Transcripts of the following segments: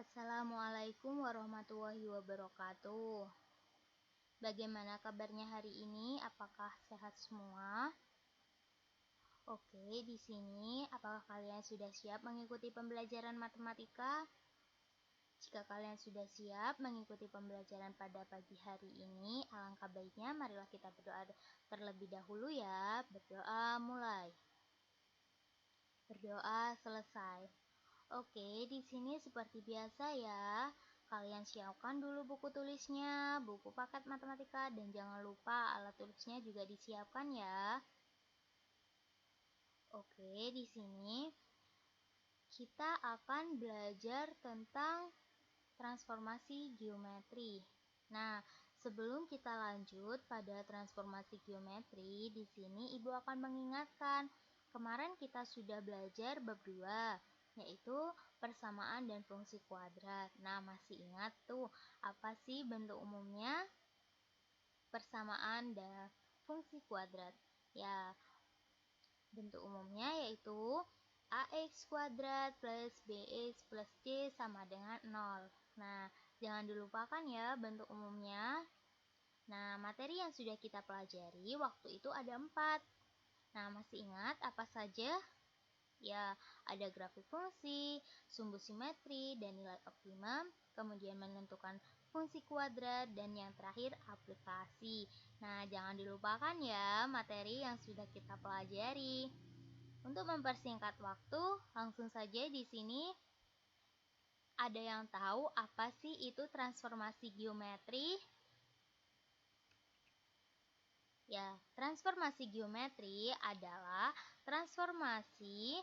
Assalamualaikum warahmatullahi wabarakatuh. Bagaimana kabarnya hari ini? Apakah sehat semua? Oke, di sini apakah kalian sudah siap mengikuti pembelajaran matematika? Jika kalian sudah siap mengikuti pembelajaran pada pagi hari ini, alangkah baiknya marilah kita berdoa terlebih dahulu ya. Berdoa mulai. Berdoa selesai. Oke, di sini seperti biasa ya. Kalian siapkan dulu buku tulisnya, buku paket matematika, dan jangan lupa alat tulisnya juga disiapkan ya. Oke, di sini kita akan belajar tentang transformasi geometri. Nah, sebelum kita lanjut pada transformasi geometri, di sini Ibu akan mengingatkan, kemarin kita sudah belajar bab 2, yaitu persamaan dan fungsi kuadrat. Nah, masih ingat tuh, apa sih bentuk umumnya persamaan dan fungsi kuadrat? Ya, bentuk umumnya yaitu ax kuadrat plus bx plus c sama dengan 0. Nah, jangan dilupakan ya bentuk umumnya. Nah, materi yang sudah kita pelajari waktu itu ada 4. Nah, masih ingat apa saja? Ya, ada grafik fungsi, sumbu simetri, dan nilai optimum, kemudian menentukan fungsi kuadrat, dan yang terakhir aplikasi. Nah, jangan dilupakan ya materi yang sudah kita pelajari. Untuk mempersingkat waktu, langsung saja di sini. Ada yang tahu apa sih itu transformasi geometri? Ya, transformasi geometri adalah transformasi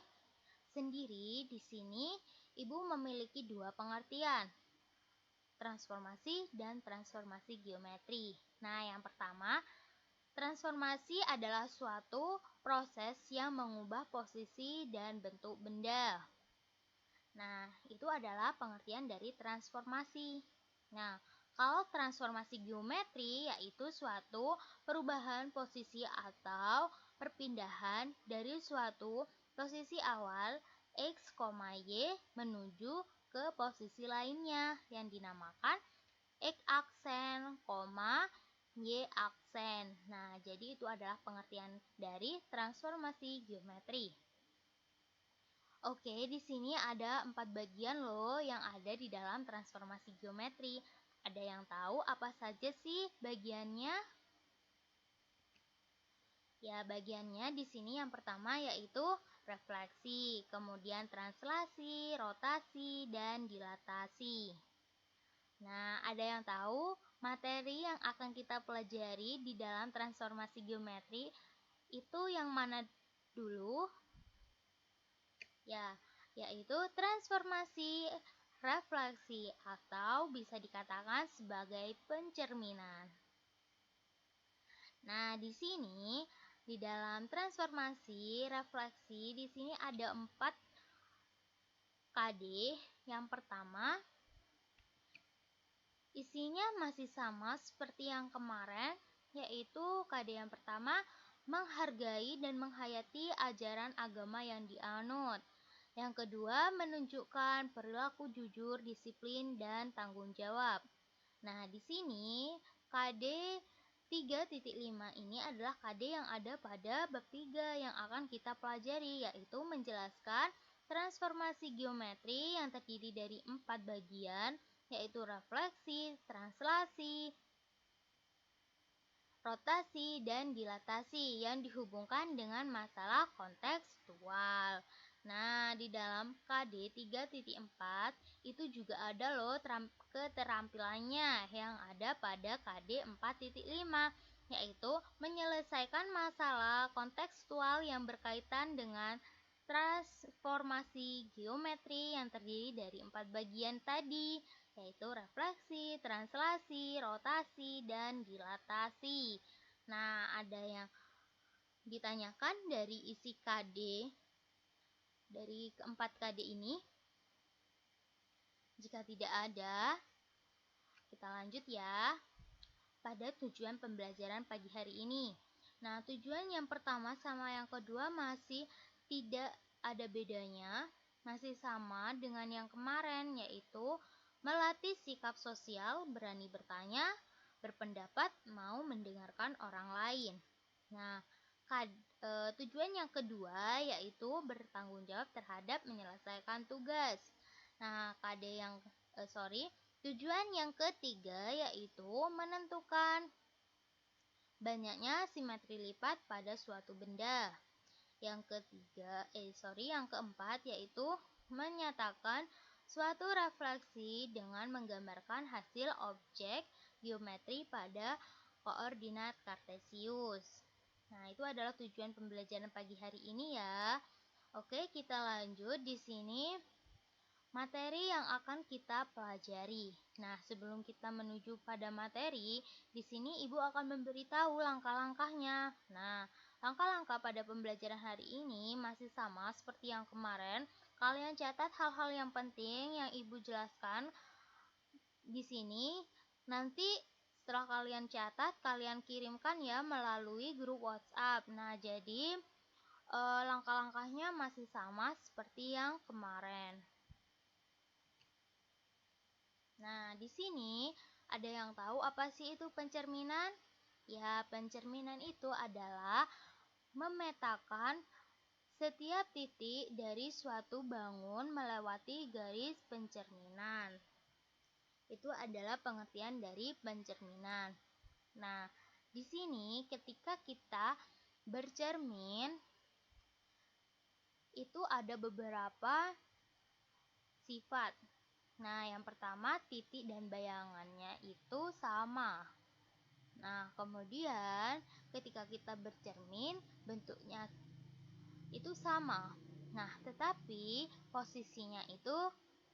sendiri. Di sini Ibu memiliki dua pengertian, transformasi dan transformasi geometri. Nah, yang pertama, transformasi adalah suatu proses yang mengubah posisi dan bentuk benda. Nah, itu adalah pengertian dari transformasi. Nah, kalau transformasi geometri yaitu suatu perubahan posisi atau perpindahan dari suatu posisi awal X, Y menuju ke posisi lainnya yang dinamakan X aksen, Y aksen. Nah, jadi itu adalah pengertian dari transformasi geometri. Oke, di sini ada 4 bagian loh yang ada di dalam transformasi geometri. Ada yang tahu apa saja sih bagiannya? Ya, bagiannya di sini yang pertama yaitu refleksi, kemudian translasi, rotasi, dan dilatasi. Nah, ada yang tahu materi yang akan kita pelajari di dalam transformasi geometri itu yang mana dulu? Ya, yaitu transformasi refleksi atau bisa dikatakan sebagai pencerminan. Nah, di sini di dalam transformasi refleksi di sini ada 4 KD. Yang pertama, isinya masih sama seperti yang kemarin, yaitu KD yang pertama menghargai dan menghayati ajaran agama yang dianut. Yang kedua, menunjukkan perilaku jujur, disiplin, dan tanggung jawab. Nah, di sini KD 3.5 ini adalah KD yang ada pada bab 3 yang akan kita pelajari, yaitu menjelaskan transformasi geometri yang terdiri dari 4 bagian, yaitu refleksi, translasi, rotasi, dan dilatasi yang dihubungkan dengan masalah kontekstual. Nah, di dalam KD 3.4 itu juga ada loh keterampilannya yang ada pada KD 4.5, yaitu menyelesaikan masalah kontekstual yang berkaitan dengan transformasi geometri yang terdiri dari 4 bagian tadi, yaitu refleksi, translasi, rotasi, dan dilatasi. Nah, ada yang ditanyakan dari isi KD dari keempat KD ini? Jika tidak ada, kita lanjut ya pada tujuan pembelajaran pagi hari ini. Nah, tujuan yang pertama sama yang kedua masih tidak ada bedanya. masih sama dengan yang kemarin, yaitu melatih sikap sosial, berani bertanya, berpendapat, mau mendengarkan orang lain. Nah, tujuan yang kedua yaitu bertanggung jawab terhadap menyelesaikan tugas. Nah, tujuan yang ketiga yaitu menentukan banyaknya simetri lipat pada suatu benda. Yang keempat yaitu menyatakan suatu refleksi dengan menggambarkan hasil objek geometri pada koordinat kartesius. Nah, itu adalah tujuan pembelajaran pagi hari ini ya. Oke, kita lanjut di sini materi yang akan kita pelajari. Nah, sebelum kita menuju pada materi, di sini Ibu akan memberitahu langkah-langkahnya. Nah, langkah-langkah pada pembelajaran hari ini masih sama seperti yang kemarin. Kalian catat hal-hal yang penting yang Ibu jelaskan di sini. Nanti setelah kalian catat, kalian kirimkan ya melalui grup WhatsApp. Nah, jadi langkah-langkahnya masih sama seperti yang kemarin. Nah, di sini ada yang tahu apa sih itu pencerminan? Ya, pencerminan itu adalah memetakan setiap titik dari suatu bangun melewati garis pencerminan. Itu adalah pengertian dari pencerminan. Nah, di sini ketika kita bercermin, itu ada beberapa sifat. Nah, yang pertama titik dan bayangannya itu sama. Nah, kemudian ketika kita bercermin, bentuknya itu sama. Nah, tetapi posisinya itu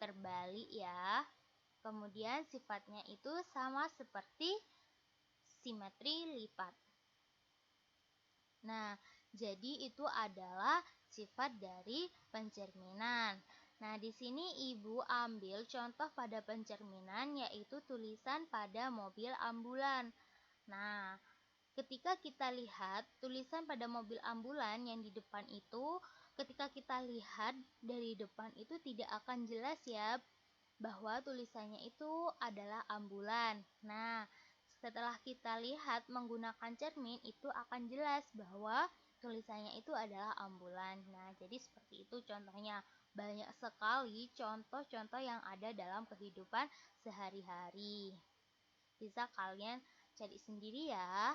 terbalik ya. Kemudian sifatnya itu sama seperti simetri lipat. Nah, jadi itu adalah sifat dari pencerminan. Nah, di sini Ibu ambil contoh pada pencerminan yaitu tulisan pada mobil ambulan. Nah, ketika kita lihat tulisan pada mobil ambulan yang di depan itu, ketika kita lihat dari depan itu tidak akan jelas ya bahwa tulisannya itu adalah ambulan. Nah, setelah kita lihat menggunakan cermin itu akan jelas bahwa tulisannya itu adalah ambulan. Nah, jadi seperti itu contohnya. Banyak sekali contoh-contoh yang ada dalam kehidupan sehari-hari. Bisa kalian cari sendiri ya.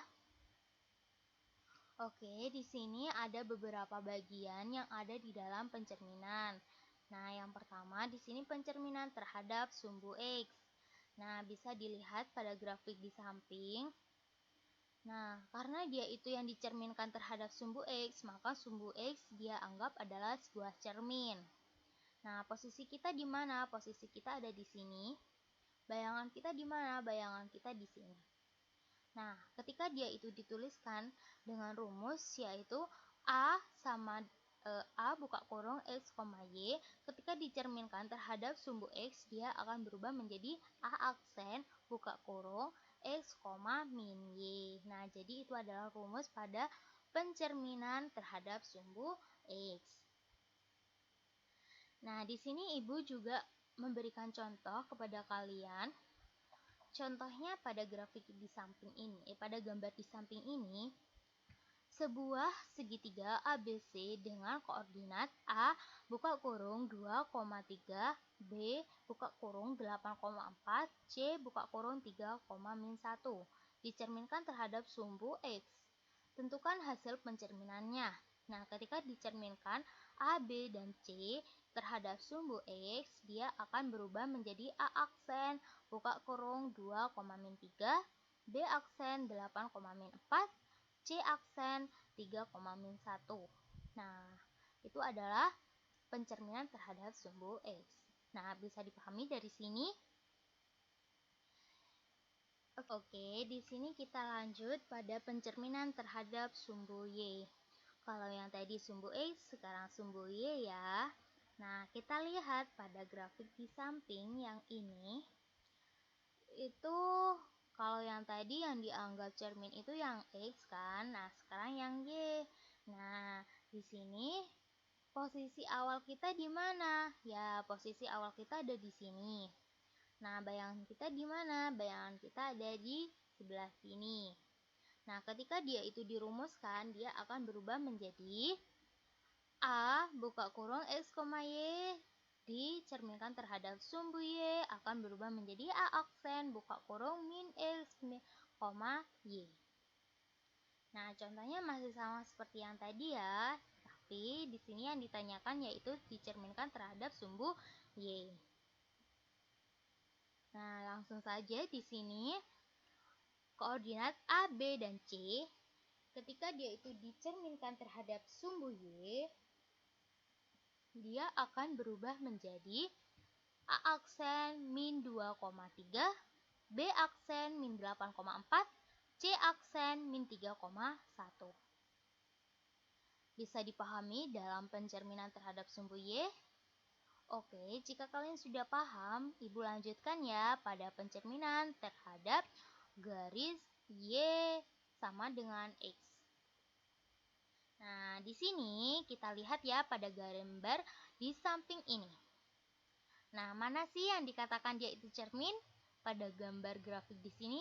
Oke, di sini ada beberapa bagian yang ada di dalam pencerminan. Nah, yang pertama di sini pencerminan terhadap sumbu X. Nah, bisa dilihat pada grafik di samping. Nah, karena dia itu yang dicerminkan terhadap sumbu X, maka sumbu X dia anggap adalah sebuah cermin. Nah, posisi kita di mana? Posisi kita ada di sini. Bayangan kita di mana? Bayangan kita di sini. Nah, ketika dia itu dituliskan dengan rumus yaitu A sama A buka kurung X, Y, ketika dicerminkan terhadap sumbu X, dia akan berubah menjadi A aksen buka kurung X, min Y. Nah, jadi itu adalah rumus pada pencerminan terhadap sumbu X. Nah, di sini Ibu juga memberikan contoh kepada kalian. Contohnya pada grafik di samping ini, pada gambar di samping ini, sebuah segitiga ABC dengan koordinat A buka kurung 2,3, B buka kurung 8,4, C buka kurung 3,-1 dicerminkan terhadap sumbu X. Tentukan hasil pencerminannya. Nah, ketika dicerminkan A, B, dan C terhadap sumbu X, dia akan berubah menjadi A aksen buka kurung 2,-3, B aksen 8,-4, C aksen 3,-1. Nah, itu adalah pencerminan terhadap sumbu X. Nah, bisa dipahami dari sini? Oke, di sini kita lanjut pada pencerminan terhadap sumbu Y. Kalau yang tadi sumbu X, sekarang sumbu Y ya. Nah, kita lihat pada grafik di samping yang ini. Itu kalau yang tadi yang dianggap cermin itu yang X kan. Nah, sekarang yang Y. Nah, di sini posisi awal kita di mana? Ya, posisi awal kita ada di sini. Nah, bayangan kita di mana? Bayangan kita ada di sebelah sini. Nah, ketika dia itu dirumuskan, dia akan berubah menjadi A buka kurung X, Y dicerminkan terhadap sumbu Y akan berubah menjadi A aksen buka kurung min X, Y. Nah, contohnya masih sama seperti yang tadi ya, tapi di sini yang ditanyakan yaitu dicerminkan terhadap sumbu Y. Nah, langsung saja di sini koordinat A, B, dan C ketika dia itu dicerminkan terhadap sumbu Y, dia akan berubah menjadi A aksen min 2,3, B aksen min 8,4, C aksen min 3,1. Bisa dipahami dalam pencerminan terhadap sumbu Y? Oke, jika kalian sudah paham, Ibu lanjutkan ya pada pencerminan terhadap garis Y sama dengan X. Nah, di sini kita lihat ya pada gambar di samping ini. Nah, mana sih yang dikatakan dia itu cermin? Pada gambar grafik di sini,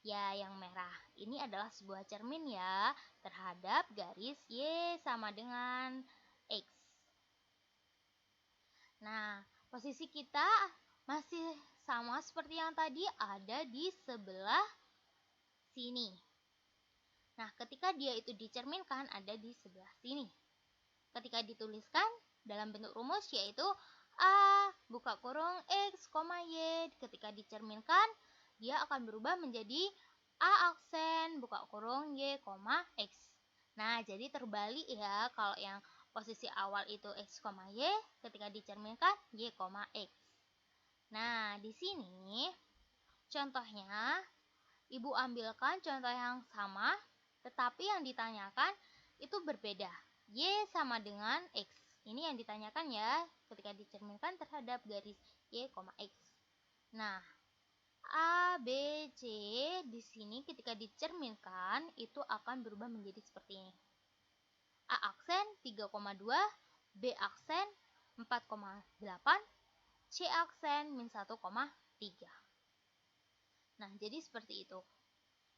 ya yang merah. Ini adalah sebuah cermin ya terhadap garis Y sama dengan X. Nah, posisi kita masih sama seperti yang tadi, ada di sebelah sini. Nah, ketika dia itu dicerminkan ada di sebelah sini. Ketika dituliskan dalam bentuk rumus yaitu A buka kurung X, Y ketika dicerminkan dia akan berubah menjadi A aksen buka kurung Y, X. Nah, jadi terbalik ya, kalau yang posisi awal itu X, Y ketika dicerminkan Y, X. Nah, di sini contohnya Ibu ambilkan contoh yang sama, tetapi yang ditanyakan itu berbeda. Y sama dengan X. Ini yang ditanyakan ya, ketika dicerminkan terhadap garis Y, X. Nah, A, B, C di sini ketika dicerminkan itu akan berubah menjadi seperti ini. A aksen 3,2, B aksen 4,8, C aksen min 1,3. Nah, jadi seperti itu.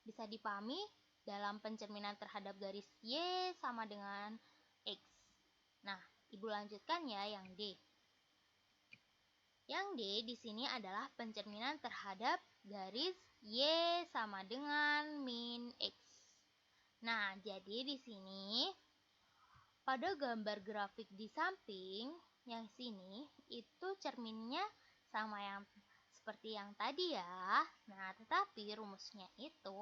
Bisa dipahami dalam pencerminan terhadap garis Y sama dengan X. Nah, Ibu lanjutkan ya yang D. Yang D di sini adalah pencerminan terhadap garis Y sama dengan min X. Nah, jadi di sini pada gambar grafik di samping yang sini itu cerminnya sama yang seperti yang tadi ya. Nah, tetapi rumusnya itu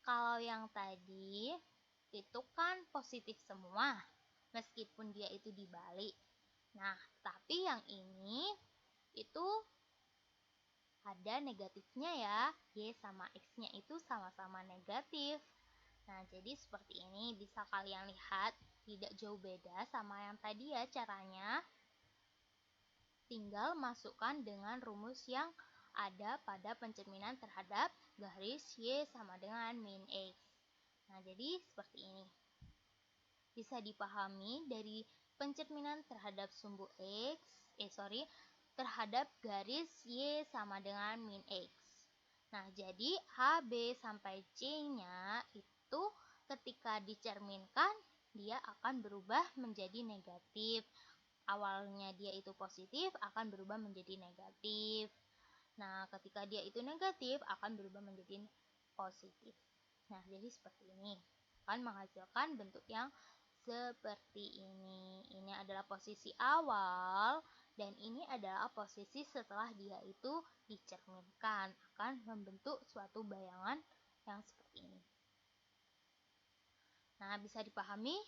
kalau yang tadi itu kan positif semua, meskipun dia itu dibalik. Nah, tapi yang ini itu ada negatifnya ya, Y sama X-nya itu sama-sama negatif. Nah, jadi seperti ini bisa kalian lihat, tidak jauh beda sama yang tadi ya caranya. Tinggal masukkan dengan rumus yang ada pada pencerminan terhadap garis Y sama dengan min X. Nah, jadi seperti ini. Bisa dipahami dari pencerminan terhadap sumbu terhadap garis Y sama dengan min X. Nah, jadi A, B, sampai C-nya itu ketika dicerminkan, dia akan berubah menjadi negatif. Awalnya dia itu positif, akan berubah menjadi negatif. Nah, ketika dia itu negatif, akan berubah menjadi positif. Nah, jadi seperti ini. Akan menghasilkan bentuk yang seperti ini. Ini adalah posisi awal dan ini adalah posisi setelah dia itu dicerminkan. Akan membentuk suatu bayangan yang seperti ini. Nah, bisa dipahami?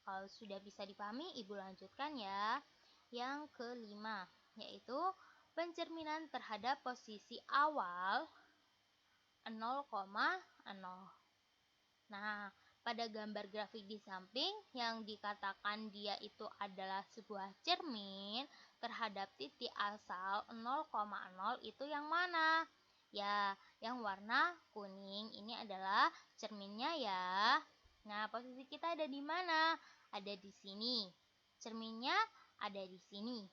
Kalau sudah bisa dipahami, Ibu lanjutkan ya. Yang kelima, yaitu pencerminan terhadap posisi awal 0,0. Nah, pada gambar grafik di samping yang dikatakan dia itu adalah sebuah cermin terhadap titik asal 0,0 itu yang mana? Ya, yang warna kuning ini adalah cerminnya ya. Nah, posisi kita ada di mana? Ada di sini. cerminnya ada di sini.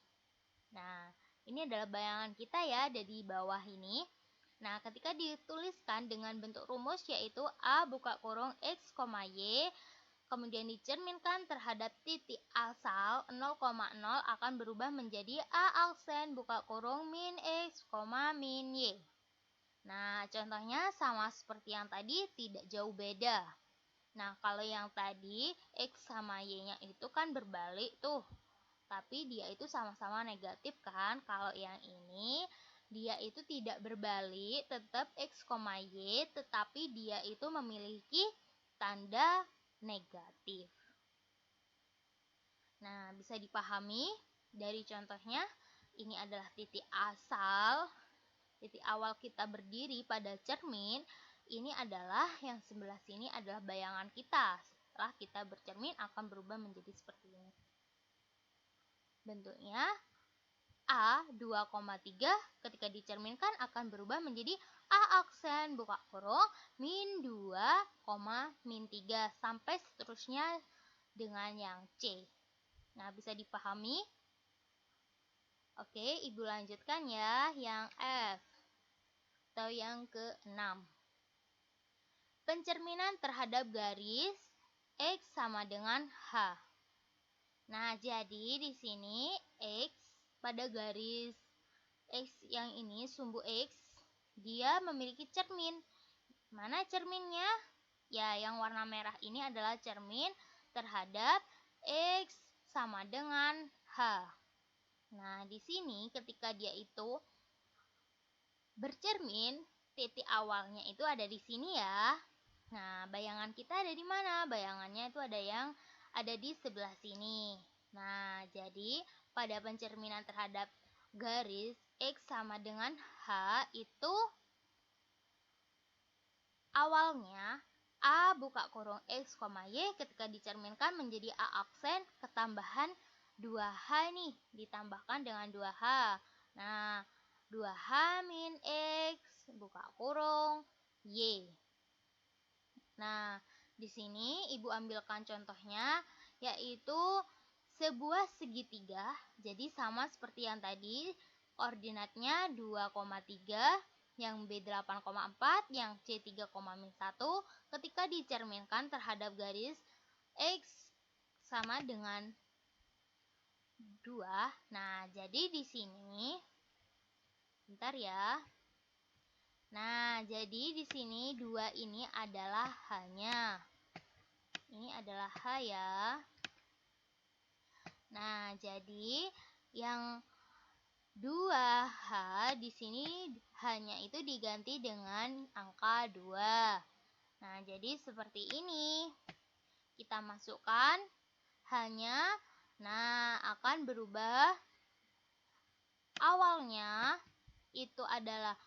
Nah, ini adalah bayangan kita ya, ada di bawah ini. Nah, ketika dituliskan dengan bentuk rumus yaitu A buka kurung X, Y, kemudian dicerminkan terhadap titik asal 0,0 akan berubah menjadi A aksen buka kurung min X, min Y. Nah, contohnya sama seperti yang tadi, tidak jauh beda. Nah, kalau yang tadi X sama Y-nya itu kan berbalik tuh. Tapi dia itu sama-sama negatif kan. Kalau yang ini dia itu tidak berbalik, tetap X, Y, tetapi dia itu memiliki tanda negatif. Nah, bisa dipahami dari contohnya, ini adalah titik asal, titik awal kita berdiri pada cermin. Ini adalah yang sebelah sini adalah bayangan kita. Setelah kita bercermin akan berubah menjadi seperti ini. Bentuknya A 2,3 ketika dicerminkan akan berubah menjadi A aksen buka kurung min 2, min 3 sampai seterusnya dengan yang C. Nah, bisa dipahami? Oke, Ibu lanjutkan ya yang F atau yang ke-6. Pencerminan terhadap garis X sama dengan H. Nah, jadi di sini X pada garis X yang ini, sumbu X, dia memiliki cermin. Mana cerminnya? Ya, yang warna merah ini adalah cermin terhadap X sama dengan H. Nah, di sini ketika dia itu bercermin, titik awalnya itu ada di sini ya. Nah, bayangan kita ada di mana? Bayangannya itu ada di sebelah sini. Nah, jadi pada pencerminan terhadap garis X sama dengan H itu awalnya A buka kurung X, Y ketika dicerminkan menjadi A aksen ketambahan 2H nih, ditambahkan dengan 2H. Nah, 2H min X buka kurung Y. Nah, di sini Ibu ambilkan contohnya, yaitu sebuah segitiga. Jadi sama seperti yang tadi, koordinatnya 2,3, yang B 8,4, yang C 3,1 ketika dicerminkan terhadap garis X sama dengan 2. Nah, jadi di sini bentar ya. Nah, jadi di sini 2 ini adalah H-nya. Ini adalah H ya. Nah, jadi yang 2H di sini hanya itu diganti dengan angka 2. Nah, jadi seperti ini. Kita masukkan hanya, nah akan berubah. Awalnya itu adalah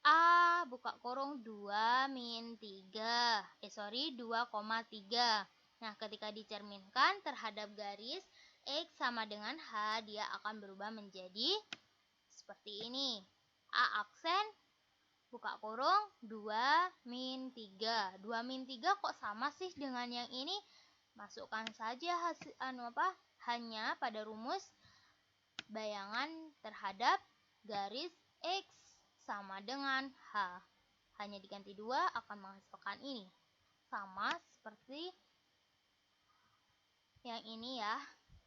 A buka kurung 2 min 3. 2,3. Nah, ketika dicerminkan terhadap garis X sama dengan H, dia akan berubah menjadi seperti ini. A aksen buka kurung 2 min 3. 2 min 3 kok sama sih dengan yang ini? Masukkan saja hasil hanya pada rumus bayangan terhadap garis X sama dengan H. Hanya diganti 2 akan menghasilkan ini. Sama seperti yang ini ya.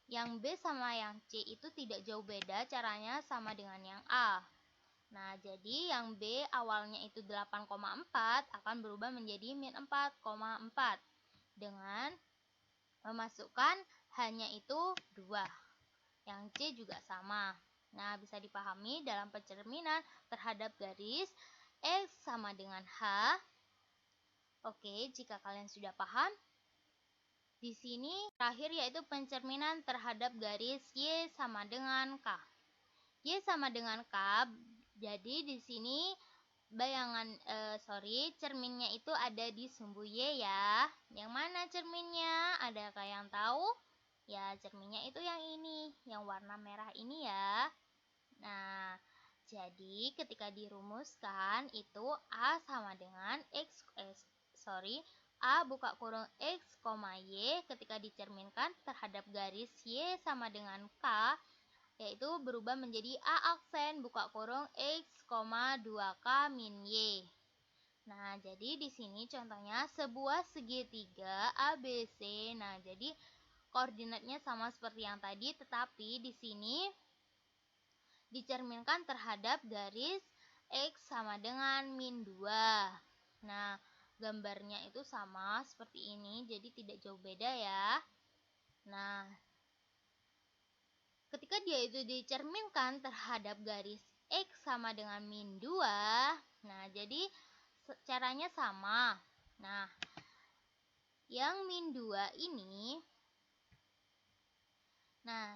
Yang B sama yang C itu tidak jauh beda, caranya sama dengan yang A. Nah, jadi yang B awalnya itu 8,4 akan berubah menjadi min 4,4 dengan memasukkan hanya itu 2. Yang C juga sama. Nah, bisa dipahami dalam pencerminan terhadap garis X sama dengan H. Oke, jika kalian sudah paham, di sini terakhir yaitu pencerminan terhadap garis Y sama dengan K. Y sama dengan K, jadi di sini cerminnya itu ada di sumbu Y ya. Yang mana cerminnya? Adakah yang tahu? Ya, cerminnya itu yang ini, yang warna merah ini ya. Nah, jadi ketika dirumuskan itu A sama dengan A buka kurung X, Y ketika dicerminkan terhadap garis Y sama dengan K, yaitu berubah menjadi A aksen buka kurung X, 2K min Y. Nah, jadi di sini contohnya sebuah segitiga ABC. Nah, jadi koordinatnya sama seperti yang tadi, tetapi di sini dicerminkan terhadap garis X sama dengan min 2. Nah, gambarnya itu sama seperti ini, jadi tidak jauh beda ya. Nah, ketika dia itu dicerminkan terhadap garis X sama dengan min 2, nah jadi caranya sama. Nah, yang min 2 ini,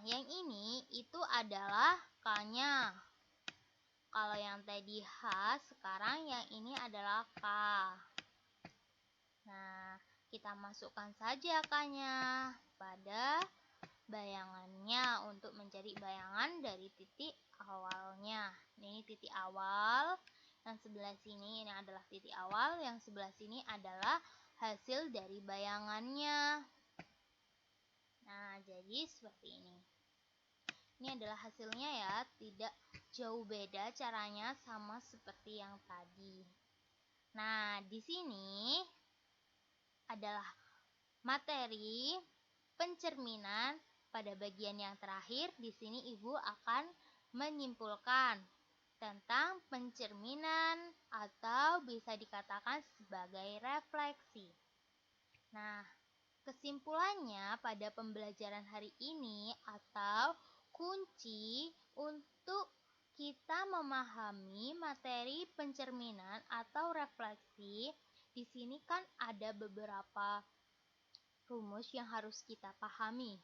yang ini itu adalah K-nya. Kalau yang tadi H, sekarang yang ini adalah K. Nah, kita masukkan saja K-nya pada bayangannya untuk mencari bayangan dari titik awalnya. Ini titik awal, yang sebelah sini ini adalah titik awal, yang sebelah sini adalah hasil dari bayangannya. Nah, jadi seperti ini. Ini adalah hasilnya ya, tidak jauh beda caranya sama seperti yang tadi. Nah, di sini adalah materi pencerminan pada bagian yang terakhir. Di sini Ibu akan menyimpulkan tentang pencerminan atau bisa dikatakan sebagai refleksi. Nah, kesimpulannya pada pembelajaran hari ini atau kunci untuk kita memahami materi pencerminan atau refleksi, di sini kan ada beberapa rumus yang harus kita pahami.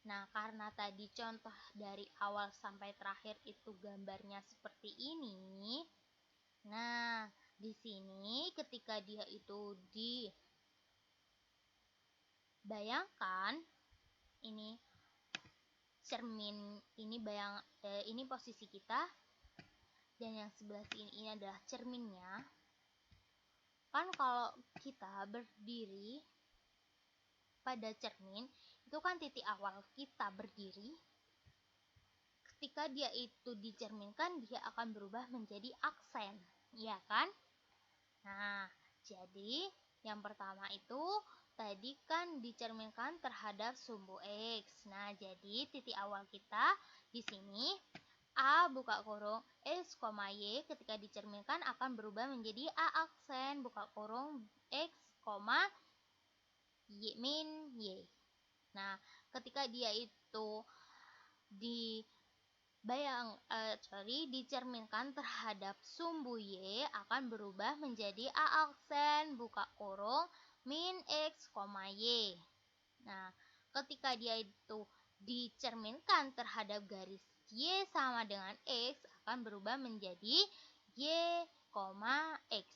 Nah, karena tadi contoh dari awal sampai terakhir itu gambarnya seperti ini. Nah, di sini ketika dia itu dibayangkan, ini cermin, ini posisi kita, dan yang sebelah sini ini adalah cerminnya. Kan kalau kita berdiri pada cermin, itu kan titik awal kita berdiri. Ketika dia itu dicerminkan, dia akan berubah menjadi aksen, ya kan? Nah, jadi yang pertama itu tadi kan dicerminkan terhadap sumbu X. Nah, jadi titik awal kita di sini A buka kurung X, Y ketika dicerminkan akan berubah menjadi A aksen buka kurung X, Y min Y. Nah, ketika dia itu dicerminkan terhadap sumbu Y akan berubah menjadi A aksen buka kurung min X, Y. Nah, ketika dia itu dicerminkan terhadap garis Y sama dengan X akan berubah menjadi Y, X.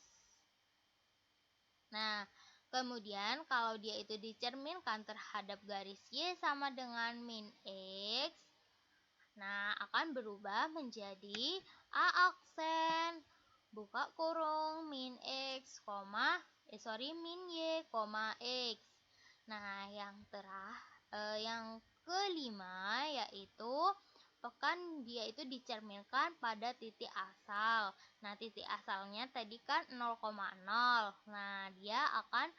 Nah, kemudian kalau dia itu dicerminkan terhadap garis Y sama dengan min X, nah akan berubah menjadi A aksen buka kurung min X, min Y, X. Nah, yang kelima yaitu dia itu dicerminkan pada titik asal. Nah, titik asalnya tadi kan 0,0. Nah, dia akan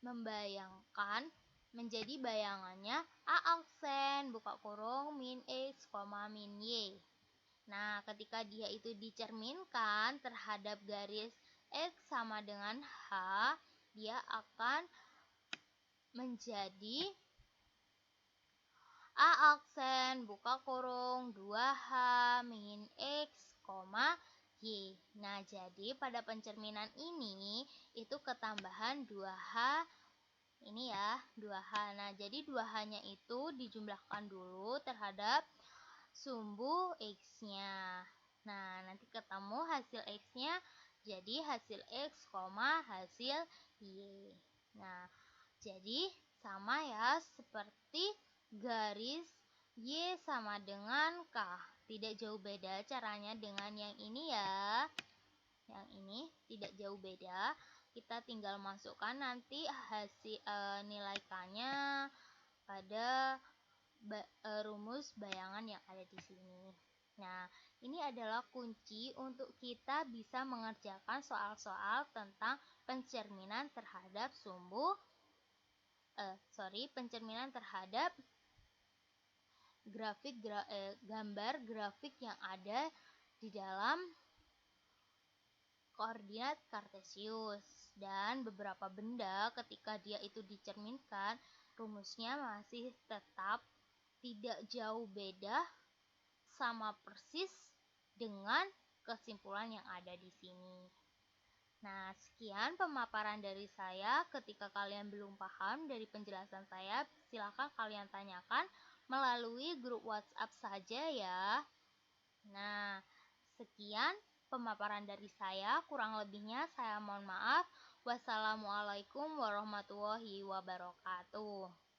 membayangkan menjadi bayangannya A aksen buka kurung min X, min Y. Nah, ketika dia itu dicerminkan terhadap garis X sama dengan H, dia akan menjadi A aksen buka kurung 2H min X, Y. Nah, jadi pada pencerminan ini itu ketambahan 2H ini ya, 2H. Nah, jadi 2H-nya itu dijumlahkan dulu terhadap sumbu X-nya. Nah, nanti ketemu hasil X-nya jadi hasil X, hasil Y. Nah, jadi sama ya seperti garis Y sama dengan K. Tidak jauh beda caranya dengan yang ini ya. Yang ini tidak jauh beda. kita tinggal masukkan nanti hasil nilai K-nya pada rumus bayangan yang ada di sini. Nah, ini adalah kunci untuk kita bisa mengerjakan soal-soal tentang pencerminan terhadap pencerminan terhadap gambar grafik yang ada di dalam koordinat kartesius. Dan beberapa benda ketika dia itu dicerminkan, rumusnya masih tetap tidak jauh beda, sama persis dengan kesimpulan yang ada di sini. Nah, sekian pemaparan dari saya. Ketika kalian belum paham dari penjelasan saya, silakan kalian tanyakan melalui grup WhatsApp saja ya. Nah, sekian pemaparan dari saya. Kurang lebihnya saya mohon maaf. Wassalamualaikum warahmatullahi wabarakatuh.